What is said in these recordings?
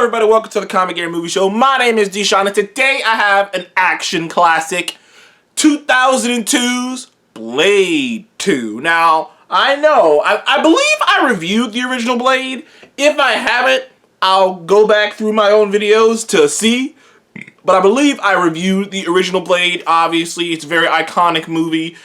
everybody, welcome to the Comic Game Movie Show. My name is Deshaun, and today I have an action classic, 2002's Blade 2. Now, I know, I believe I reviewed the original Blade. If I haven't, I'll go back through my own videos to see. But I believe I reviewed the original Blade. Obviously, it's a very iconic movie.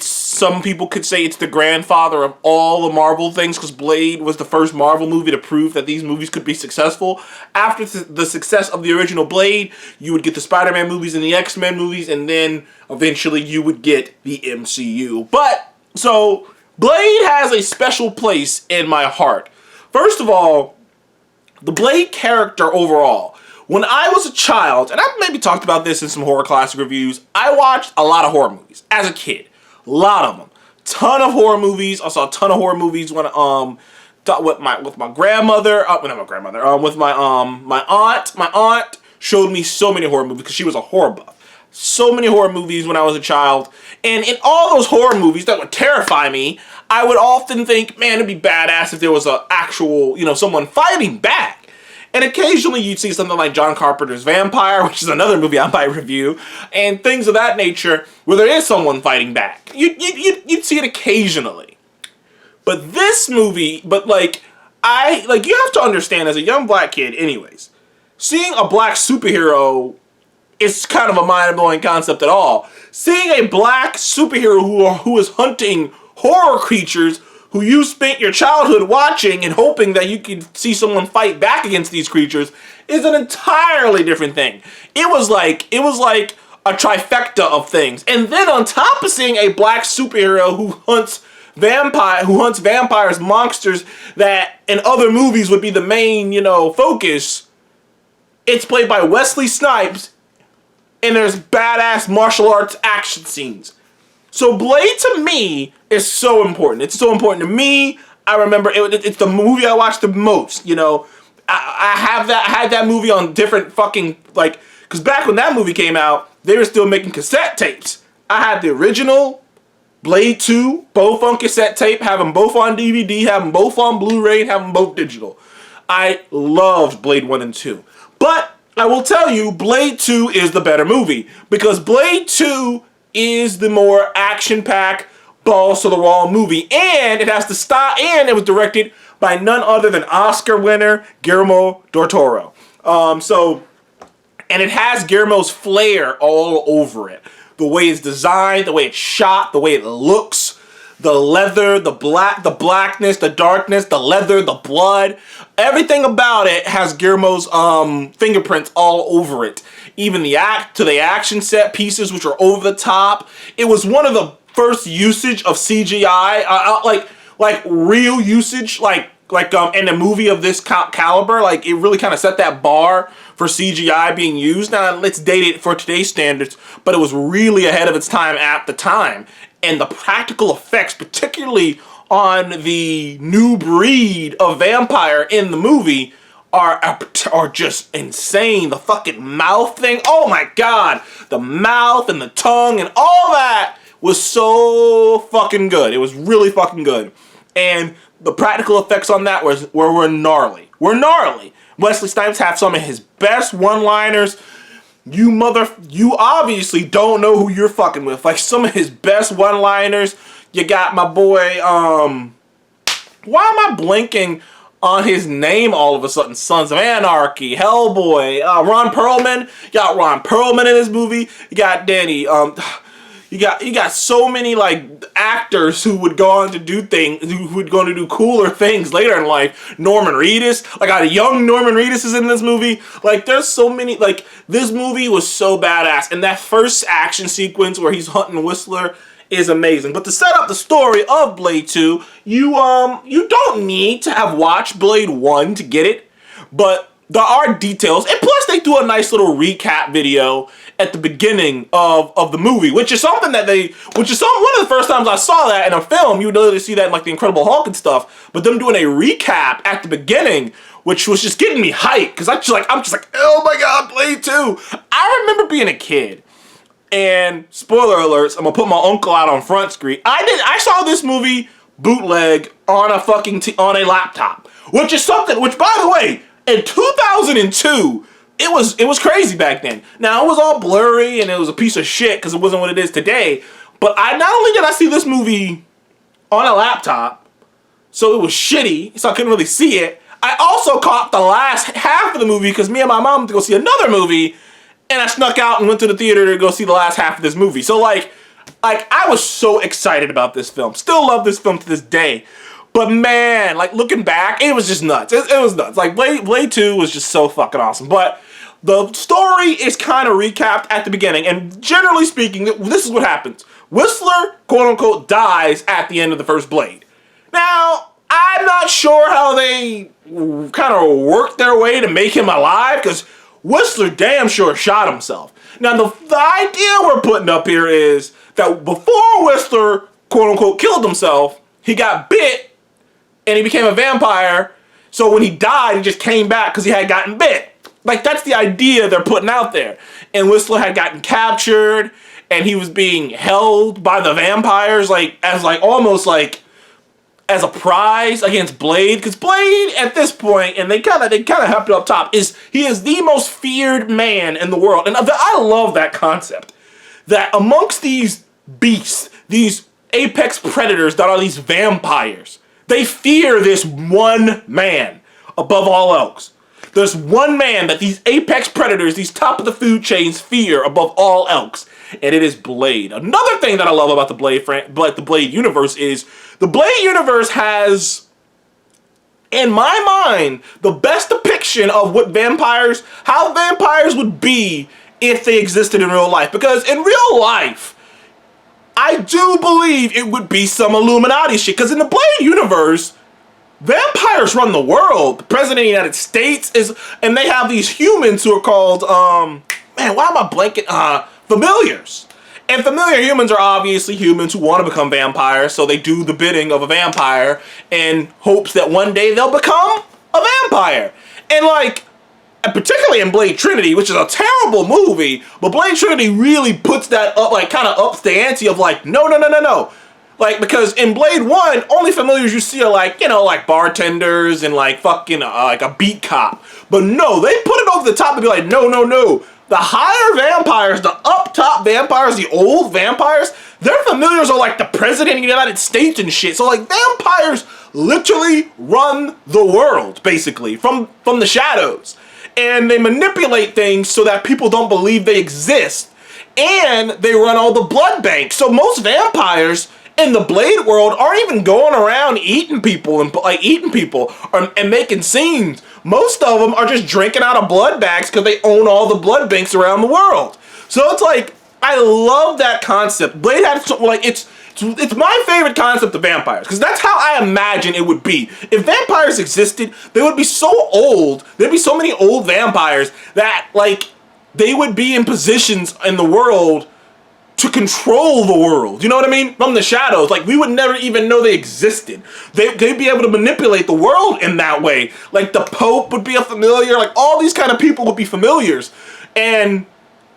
Some people could say it's the grandfather of all the Marvel things, because Blade was the first Marvel movie to prove that these movies could be successful. After the success of the original Blade, you would get the Spider-Man movies and the X-Men movies, and then eventually you would get the MCU. So Blade has a special place in my heart. First of all, the Blade character overall. When I was a child, and I've maybe talked about this in some horror classic reviews, I watched a lot of horror movies as a kid. A lot of them. Ton of horror movies. I saw a ton of horror movies when with my grandmother, with my aunt. My aunt showed me so many horror movies because she was a horror buff. So many horror movies when I was a child. And in all those horror movies that would terrify me, I would often think, man, it'd be badass if there was an actual, someone fighting back. And occasionally you'd see something like John Carpenter's Vampire, which is another movie I might review, and things of that nature where there is someone fighting back. You'd see it occasionally. But this movie, you have to understand as a young black kid anyways, seeing a black superhero is kind of a mind-blowing concept at all. Seeing a black superhero who is hunting horror creatures who you spent your childhood watching and hoping that you could see someone fight back against these creatures is an entirely different thing. It was like a trifecta of things. And then on top of seeing a black superhero who hunts vampires, monsters that in other movies would be the main, focus, it's played by Wesley Snipes, and there's badass martial arts action scenes. So Blade to me is so important. It's so important to me. I remember it's the movie I watched the most. I had that movie on different because back when that movie came out, they were still making cassette tapes. I had the original Blade 2, both on cassette tape, have them both on DVD, have them both on Blu-ray, and have them both digital. I loved Blade 1 and 2. But I will tell you, Blade 2 is the better movie, because Blade 2 is the more action-packed, balls to the wall movie, and it has the style, and it was directed by none other than Oscar winner Guillermo del Toro. And it has Guillermo's flair all over it. The way it's designed, the way it's shot, the way it looks, the leather, the blackness, the darkness, the leather, the blood, everything about it has Guillermo's fingerprints all over it. Even the action set pieces, which are over the top. It was one of the first usage of CGI, like real usage, in a movie of this caliber. Like, it really kind of set that bar for CGI being used. Now, let's date it for today's standards, but it was really ahead of its time at the time. And the practical effects, particularly on the new breed of vampire in the movie, are just insane. The fucking mouth thing, oh my god, the mouth and the tongue and all that was so fucking good. It was really fucking good, and the practical effects on that were gnarly. Wesley Snipes had some of his best one-liners. You obviously don't know who you're fucking with. Like, some of his best one-liners. You got my boy. Why am I blinking on his name all of a sudden? Sons of Anarchy, Hellboy, Ron Perlman. You got Ron Perlman in this movie. You got Danny. You got so many actors who would go on to do things, who would go on to do cooler things later in life. Norman Reedus, a young Norman Reedus is in this movie. There's so many. This movie was so badass, and that first action sequence where he's hunting Whistler is amazing. But to set up the story of Blade 2, you don't need to have watched Blade 1 to get it, but there are details, and plus they do a nice little recap video at the beginning of the movie, which is one of the first times I saw that in a film. You would literally see that in the Incredible Hulk and stuff, but them doing a recap at the beginning, which was just getting me hyped, because I'm just like, oh my god, Blade 2. I remember being a kid, and spoiler alerts, I'm gonna put my uncle out on Front Street. I saw this movie bootleg on a laptop, which is something, which by the way, In 2002, it was crazy back then. Now, it was all blurry and it was a piece of shit because it wasn't what it is today. But not only did I see this movie on a laptop, so it was shitty, so I couldn't really see it, I also caught the last half of the movie because me and my mom went to go see another movie, and I snuck out and went to the theater to go see the last half of this movie. So like I was so excited about this film. Still love this film to this day. But man, like looking back, it was just nuts. It was nuts. Like Blade 2 was just so fucking awesome. But the story is kind of recapped at the beginning, and generally speaking, this is what happens. Whistler, quote unquote, dies at the end of the first Blade. Now, I'm not sure how they kind of worked their way to make him alive, because Whistler damn sure shot himself. Now, the idea we're putting up here is that before Whistler, quote unquote, killed himself, he got bit and he became a vampire. So when he died, he just came back because he had gotten bit. Like, that's the idea they're putting out there. And Whistler had gotten captured and he was being held by the vampires, almost as a prize against Blade, because Blade at this point, and they kind of helped it up top, he is the most feared man in the world, and I love that concept. That amongst these beasts, these apex predators that are these vampires, they fear this one man above all else. There's one man that these apex predators, these top of the food chains, fear above all else, and it is Blade. Another thing that I love about the Blade universe is the Blade universe has, in my mind, the best depiction of how vampires would be if they existed in real life. Because in real life, I do believe it would be some Illuminati shit. Because in the Blade universe, vampires run the world. The President of the United States and they have these humans who are called, man, why am I blanking? Familiars. And familiar humans are obviously humans who want to become vampires, so they do the bidding of a vampire in hopes that one day they'll become a vampire. And particularly in Blade Trinity, which is a terrible movie, but Blade Trinity really puts that up, kind of ups the ante of no. Because in Blade 1, only familiars you see are bartenders and fucking a beat cop. But no, they put it over the top and be like, no. The higher vampires, the up top vampires, the old vampires, their familiars are like the President of the United States and shit. So vampires literally run the world, basically, from the shadows. And they manipulate things so that people don't believe they exist. And they run all the blood banks. So most vampires in the Blade world aren't even going around eating people and making scenes. Most of them are just drinking out of blood bags because they own all the blood banks around the world. So it's I love that concept. Blade had it's my favorite concept of vampires, because that's how I imagine it would be. If vampires existed, they would be so old. There'd be so many old vampires that they would be in positions in the world to control the world, you know what I mean? From the shadows. We would never even know they existed. They'd be able to manipulate the world in that way. The Pope would be a familiar, all these kind of people would be familiars. And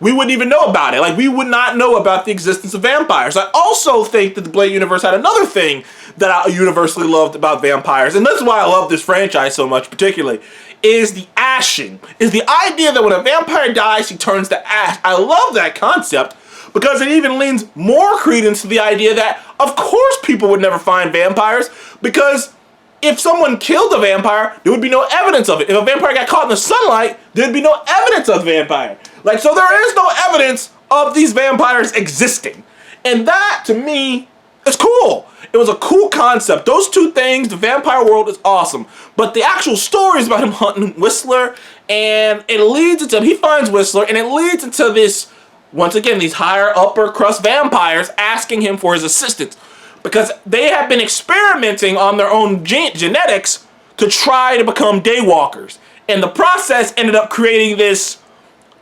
we wouldn't even know about it. We would not know about the existence of vampires. I also think that the Blade universe had another thing that I universally loved about vampires, and that's why I love this franchise so much particularly, is the ashing. Is the idea that when a vampire dies, he turns to ash. I love that concept, because it even lends more credence to the idea that, of course, people would never find vampires, because if someone killed a vampire, there would be no evidence of it. If a vampire got caught in the sunlight, there'd be no evidence of the vampire. So there is no evidence of these vampires existing. And that, to me, is cool. It was a cool concept. Those two things, the vampire world is awesome. But the actual story is about him hunting Whistler, and it leads into, he finds Whistler, and it leads into this, once again, these higher upper crust vampires asking him for his assistance, because they have been experimenting on their own genetics to try to become daywalkers. And the process ended up creating this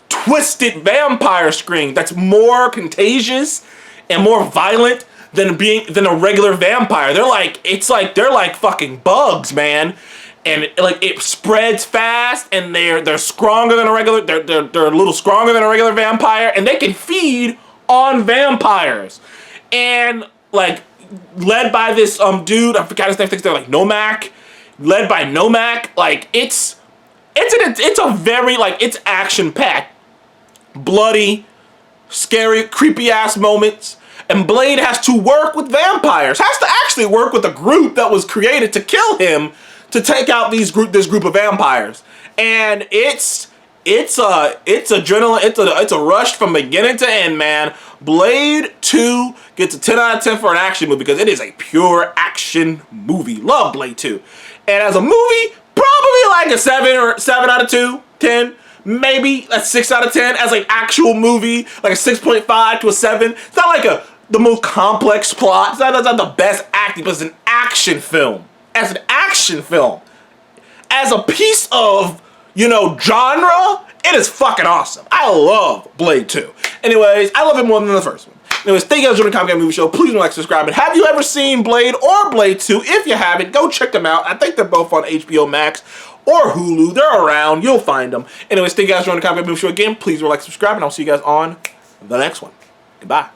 twisted vampire strain that's more contagious and more violent than a regular vampire. They're like fucking bugs, man. And it spreads fast, and they're stronger than a regular. They're a little stronger than a regular vampire, and they can feed on vampires. And led by this dude, I forgot his name. I think they're Nomak. Led by Nomak. It's it's a very, like, it's action-packed, bloody, scary, creepy-ass moments. And Blade has to work with vampires. Has to actually work with a group that was created to kill him to take out this group of vampires. And it's adrenaline. It's a rush from beginning to end, man. Blade 2 gets a 10 out of 10 for an action movie because it is a pure action movie. Love Blade 2. And as a movie, probably like a 7 out of 2, 10. Maybe a 6 out of 10 as an actual movie, like a 6.5 to a 7. It's not like the most complex plot. It's not the best acting, but it's an action film. As an action film, as a piece of, genre, it is fucking awesome. I love Blade 2. Anyways, I love it more than the first one. Anyways, thank you guys for joining the Comic Game Movie Show. Please like, subscribe, and have you ever seen Blade or Blade 2? If you haven't, go check them out. I think they're both on HBO Max or Hulu. They're around. You'll find them. Anyways, thank you guys for joining the Comic Game Movie Show again. Please like, subscribe, and I'll see you guys on the next one. Goodbye.